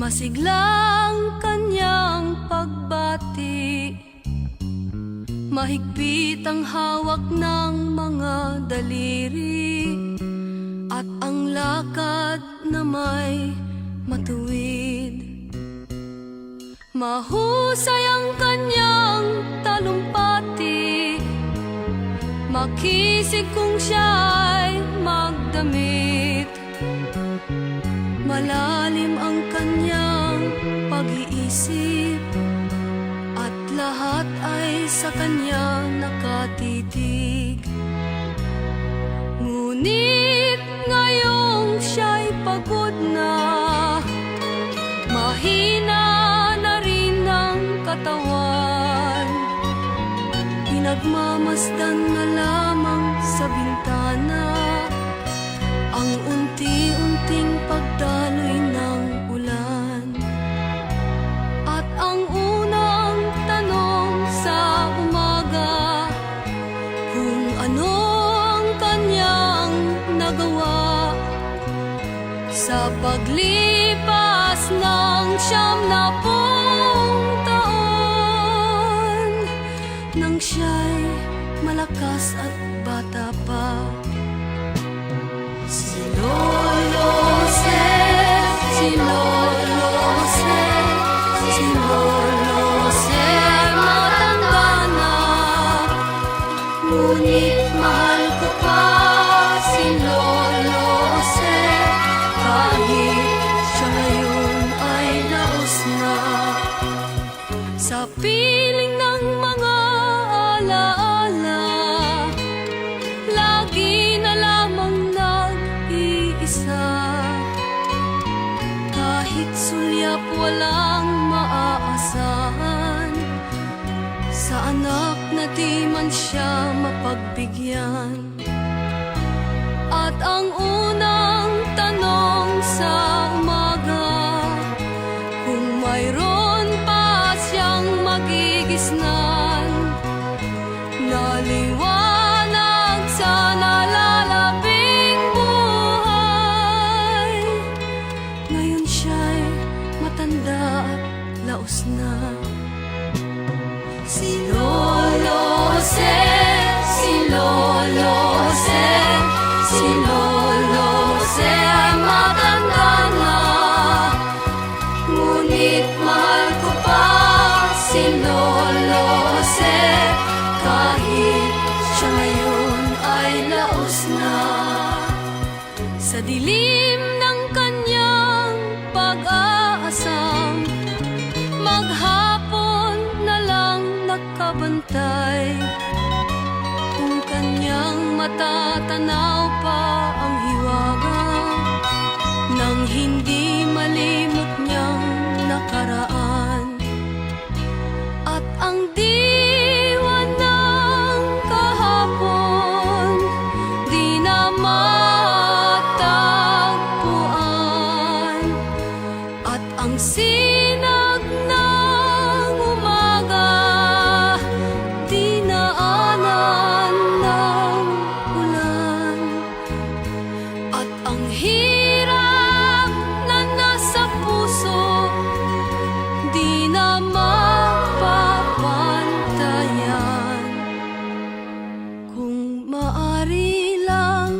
Masiglang kanyang pagbati, mahigpit ang hawak ng mga daliri, at ang lakad na may matuwid. Mahusay ang kanyang talumpati, makisig kung siya'y magdamit. Malalim ang kanyang pag-iisip, at lahat ay sa kanya nakatitig. Ngunit ngayong siya'y pagod na, mahina na rin ang katawan, pinagmamasdan na lamang sa bintana ang unti-unting pagdaloy ng ulan. At ang unang tanong sa umaga, kung ano ang kanyang nagawa sa paglipas ng 90 taon, nang siya'y malakas at bata pa. Si Lolo Jose, si Lolo Jose, si Lolo Jose, matanda na, ngunit mahal ko pa si Lolo Jose, kahit siya ngayon ay laos na. Sa piling ng mga alaala, lagi na lamang nag-iisa. Kahit sulyap walang maaasahan, sa anak na di man siya mapagbigyan. At ang unang tanong sa umaga, kung mayroon pa siyang magigisnan na liwanag sa nalalabing buhay, ngayon siya'y matanda at laos na. Si Lolo Jose, si Lolo Jose, si Lolo Jose ay matanda na, ngunit mahal ko pa si Lolo Jose, kahit siya ngayon ay laos na. Sa dilim ng kanyang pag-aasam, maghapon na lang nakabantay, kung kanyang matatanaw pa ang hiwaga nang hindi malimot niyang nakaraan. At ang diwa ng kahapon di na matagpuan, at ang sinag ng umaga di naanan ng ulan. At ang hirap na nasa puso di na mapapantayan. Kung maari lang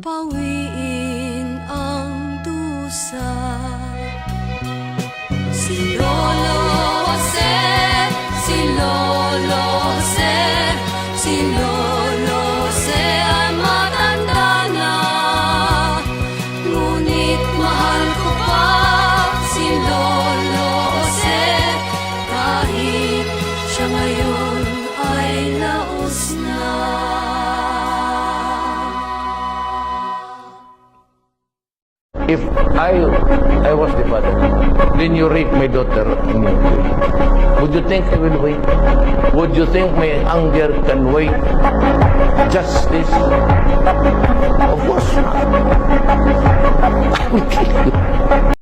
pawiin ang dusa. Si Lolo Jose, si Lolo Jose, si Lolo Jose ay matanda na, ngunit mahal ko pa si Lolo Jose, kahit siya ngayon ay laos na. If I was the father, then you rape my daughter, would you think I will wait? Would you think my anger can wait? Justice? Of course not. I will kill you.